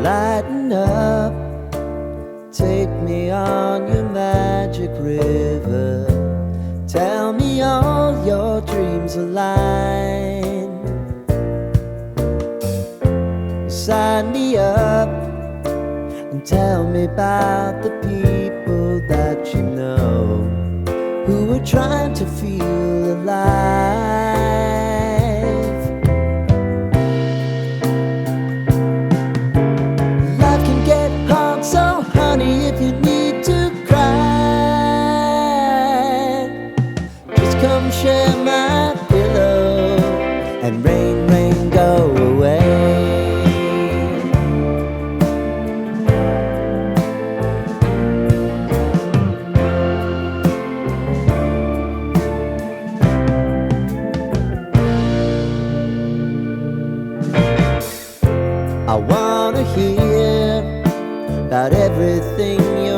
Lighten up, take me on your magic river. Tell me all your dreams align. Sign me up and tell me about the people that you know who are trying to feel alive. Life can get hard, so honey, if you need to cry, just come share my pillow and rain, rain, go away. I wanna hear about everything you